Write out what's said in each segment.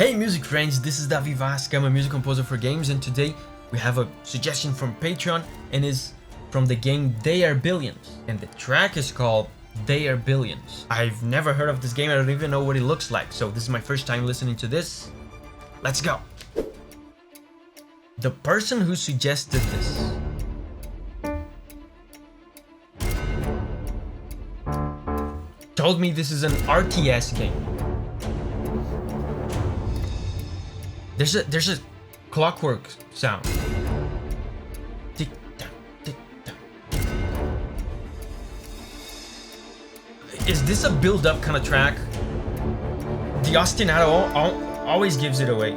Hey music friends, this is Davi Vasc. I'm a music composer for games, and today we have a suggestion from Patreon and is from the game They Are Billions, and the track is called They Are Billions. I've never heard of this game, I don't even know what it looks like, so this is my first time listening to this. Let's go! The person who suggested this told me this is an RTS game. There's a clockwork sound. Tick tock, tick tock. Is this a build-up kind of track? The ostinato always gives it away.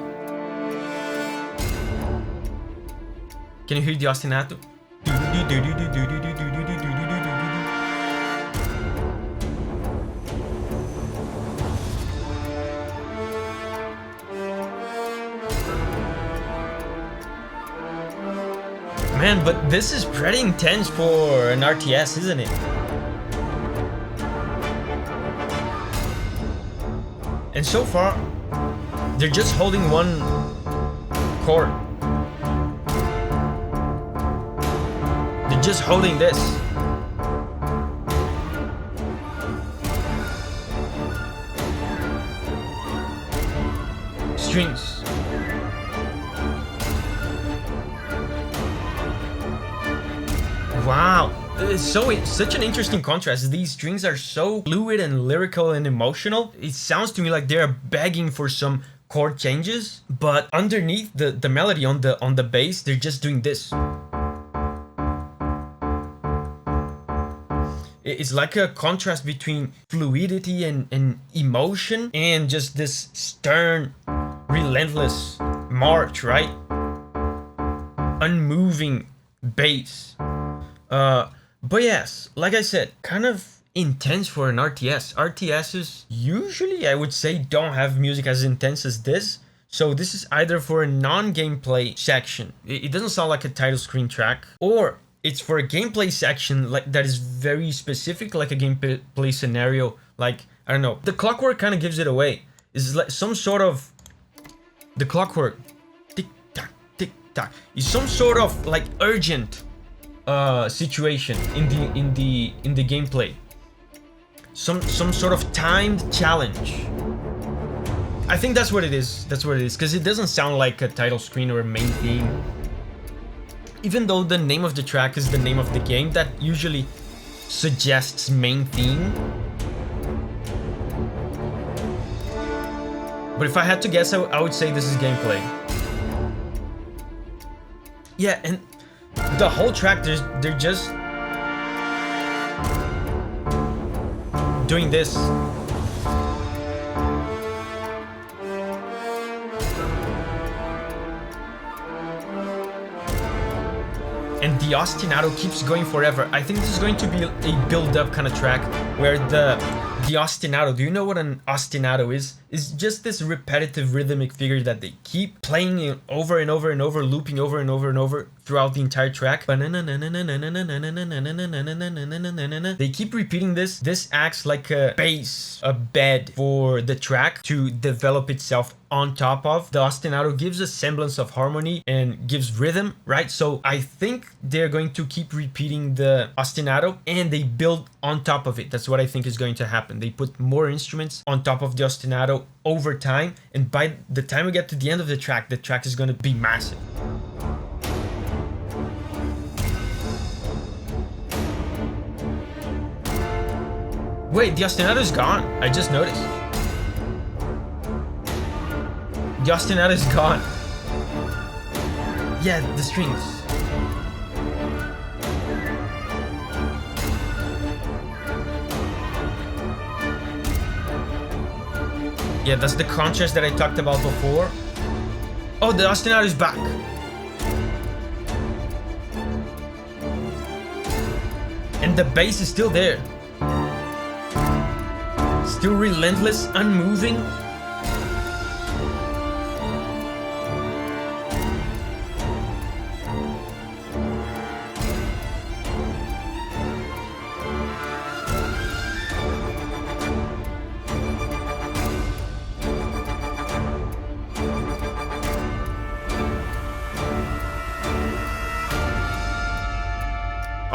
Can you hear the ostinato? Man, but this is pretty intense for an RTS, isn't it? And so far, they're just holding one chord. They're just holding this. Strings. Wow, it's such an interesting contrast. These strings are so fluid and lyrical and emotional. It sounds to me like they're begging for some chord changes, but underneath the melody on the bass, they're just doing this. It's like a contrast between fluidity and emotion and just this stern, relentless march, right? Unmoving bass. But yes, like I said, kind of intense for an RTS. RTSs usually, I would say, don't have music as intense as this. So this is either for a non-gameplay section. It doesn't sound like a title screen track, or it's for a gameplay section like that is very specific, like a gameplay scenario. Like, I don't know, the clockwork kind of gives it away. It's like some sort of the clockwork tick tock is some sort of like urgent situation in the gameplay, some sort of timed challenge. I think that's what it is, because it doesn't sound like a title screen or a main theme, even though the name of the track is the name of the game. That usually suggests main theme. But if I had to guess, I would say this is gameplay. Yeah, and the whole track, they're just doing this. And the ostinato keeps going forever. I think this is going to be a build-up kind of track where the ostinato, do you know what an ostinato is? It's just this repetitive rhythmic figure that they keep playing over and over and over, looping over and over and over throughout the entire track. They keep repeating this. This acts like a base, a bed for the track to develop itself on top of. The ostinato gives a semblance of harmony and gives rhythm, right? So I think they're going to keep repeating the ostinato and they build on top of it. That's what I think is going to happen. They put more instruments on top of the ostinato over time, and by the time we get to the end of the track is going to be massive. Wait, the ostinato is gone. I just noticed. The ostinato is gone. Yeah, the strings. Yeah, that's the contrast that I talked about before. Oh, the ostinato is back. And the bass is still there. Still relentless, unmoving.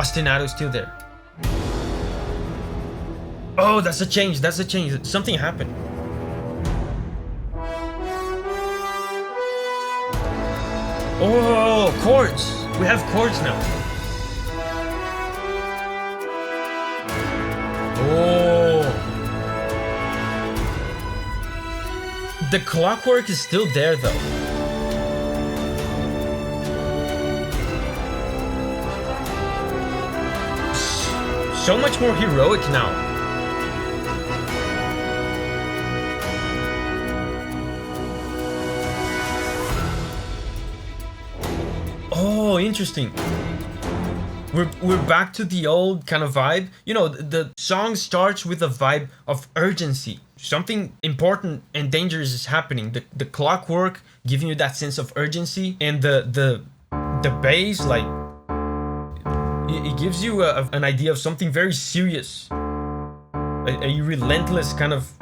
Ostinato still there. Oh, that's a change. That's a change. Something happened. Oh, chords. We have chords now. Oh. The clockwork is still there though. So much more heroic now. Oh, interesting. We're back to the old kind of vibe. You know, the song starts with a vibe of urgency. Something important and dangerous is happening. The clockwork giving you that sense of urgency, and the bass, like it gives you an idea of something very serious, a relentless kind of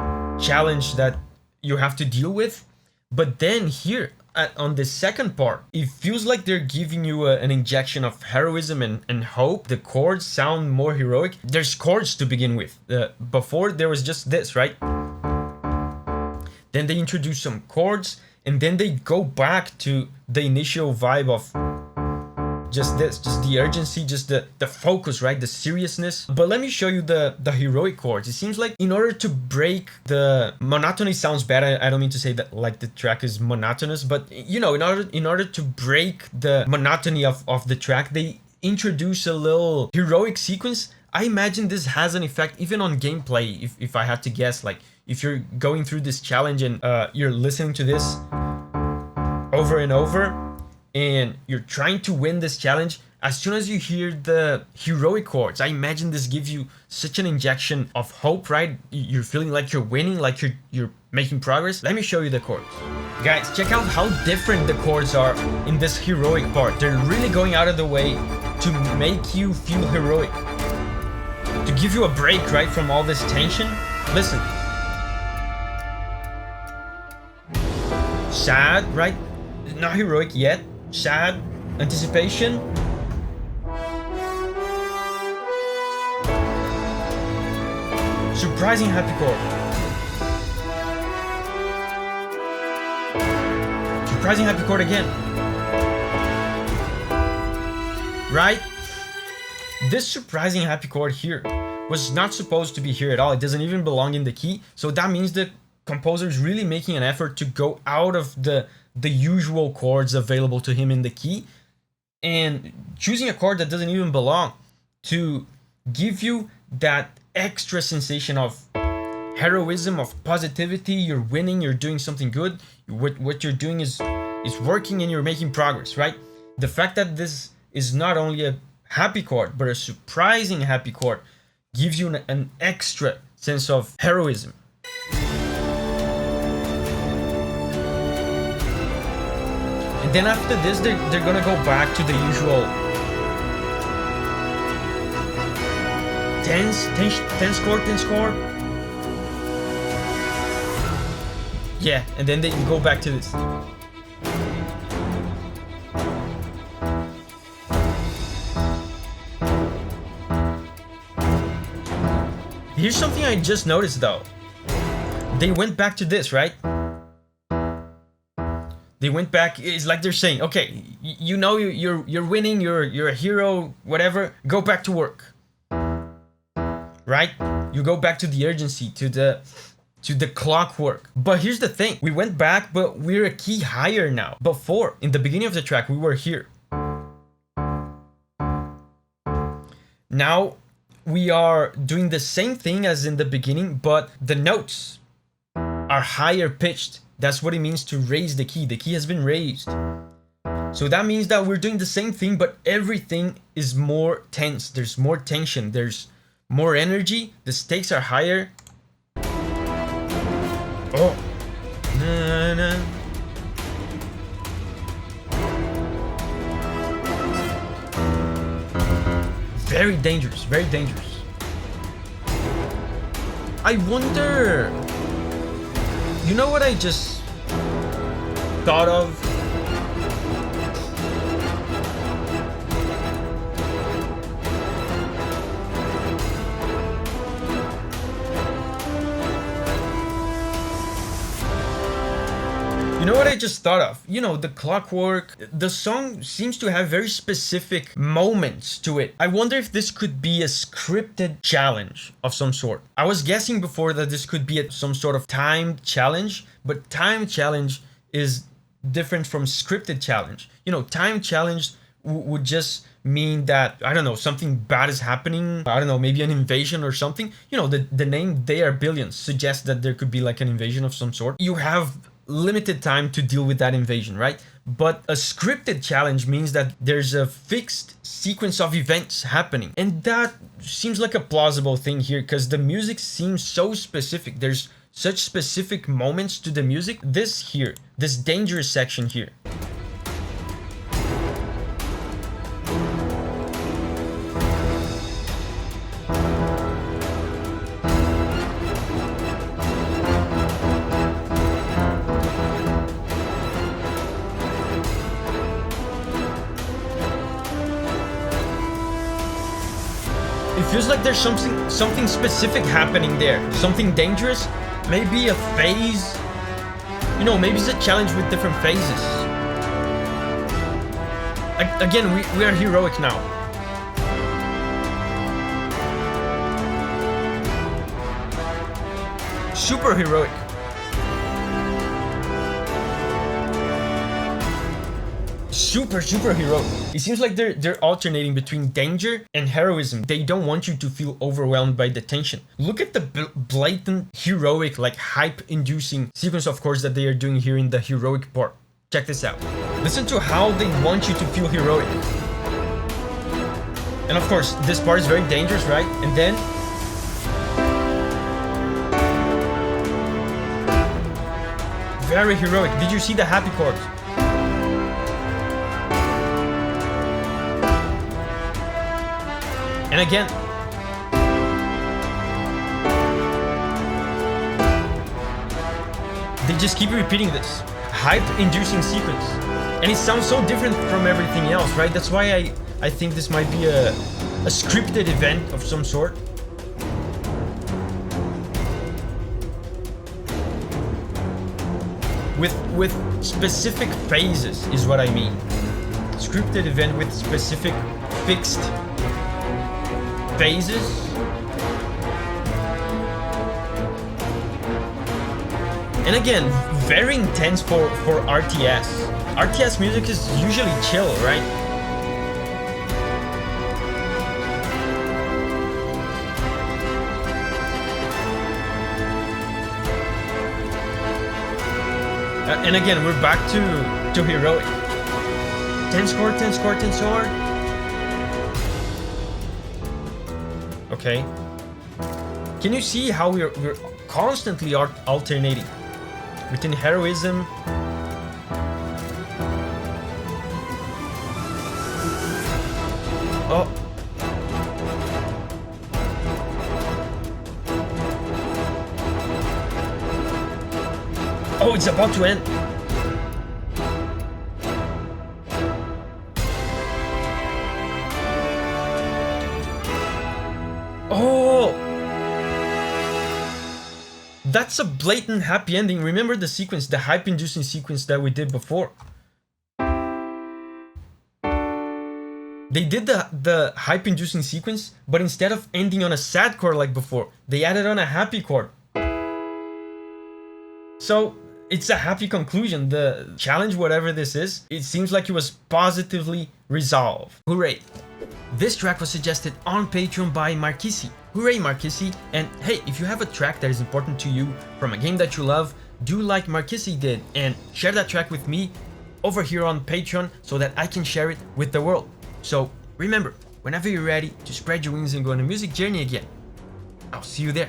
challenge that you have to deal with. But then here on the second part, it feels like they're giving you an injection of heroism and hope. The chords sound more heroic. There's chords to begin with. Before there was just this, right? Then they introduce some chords, and then they go back to the initial vibe of just this, just the urgency, just the focus, right? The seriousness. But let me show you the heroic chords. It seems like in order to break the monotony, sounds bad. I don't mean to say that like the track is monotonous, but you know, in order to break the monotony of the track, they introduce a little heroic sequence. I imagine this has an effect even on gameplay. If I had to guess, like if you're going through this challenge and you're listening to this over and over, and you're trying to win this challenge, as soon as you hear the heroic chords, I imagine this gives you such an injection of hope, right? You're feeling like you're winning, like you're making progress. Let me show you the chords. Guys, check out how different the chords are in this heroic part. They're really going out of the way to make you feel heroic, to give you a break, right, from all this tension. Listen. Sad, right? Not heroic yet. Sad, anticipation. Surprising happy chord. Surprising happy chord again. Right? This surprising happy chord here was not supposed to be here at all. It doesn't even belong in the key. So that means the composer is really making an effort to go out of the usual chords available to him in the key and choosing a chord that doesn't even belong to give you that extra sensation of heroism, of positivity. You're winning, you're doing something good. What you're doing is working and you're making progress, right? The fact that this is not only a happy chord, but a surprising happy chord gives you an extra sense of heroism. And then after this, they're gonna go back to the usual tense chord. Yeah, and then they go back to this. Here's something I just noticed though. They went back to this, right? They went back. It's like they're saying, okay, you know you're winning, you're a hero, whatever. Go back to work, right? You go back to the urgency, to the clockwork. But here's the thing: we went back, but we're a key higher now. Before, in the beginning of the track, we were here. Now we are doing the same thing as in the beginning, but the notes are higher pitched. That's what it means to raise the key. The key has been raised. So that means that we're doing the same thing, but everything is more tense. There's more tension. There's more energy. The stakes are higher. Oh. Na, na. Very dangerous. Very dangerous. I wonder... You know what I just thought of? You know what I just thought of? You know, the clockwork. The song seems to have very specific moments to it. I wonder if this could be a scripted challenge of some sort. I was guessing before that this could be some sort of timed challenge, but timed challenge is different from scripted challenge. You know, timed challenge would just mean that, I don't know, something bad is happening. I don't know, maybe an invasion or something. You know, the name They Are Billions suggests that there could be like an invasion of some sort. You have limited time to deal with that invasion, right? But a scripted challenge means that there's a fixed sequence of events happening. And that seems like a plausible thing here because the music seems so specific. There's such specific moments to the music. This here, this dangerous section here. It feels like there's something specific happening there. Something dangerous. Maybe a phase. You know, maybe it's a challenge with different phases. Again, we are heroic now. Super heroic. Super heroic. It seems like they're alternating between danger and heroism. They don't want you to feel overwhelmed by the tension. Look at the blatant heroic, like hype-inducing sequence, of course, that they are doing here in the heroic part. Check this out. Listen to how they want you to feel heroic. And of course, this part is very dangerous, right? And then very heroic. Did you see the happy chords? And again, they just keep repeating this hype-inducing sequence, and it sounds so different from everything else, right? That's why I think this might be a scripted event of some sort. With specific phases is what I mean. Scripted event with specific fixed phases. And again, very intense for RTS. RTS music is usually chill, right? And again, we're back to heroic. Tense chord, tense chord, tense chord. Okay. Can you see how we're constantly alternating between heroism oh it's about to end. Oh, that's a blatant happy ending. Remember the sequence, the hype-inducing sequence that we did before? They did the hype-inducing sequence, but instead of ending on a sad chord like before, they added on a happy chord. So it's a happy conclusion. The challenge, whatever this is, it seems like it was positively resolved. Hooray! This track was suggested on Patreon by Marquisi. Hooray, Marquisi! And hey, if you have a track that is important to you from a game that you love, do like Marquisi did and share that track with me over here on Patreon so that I can share it with the world. So remember, whenever you're ready to spread your wings and go on a music journey again, I'll see you there.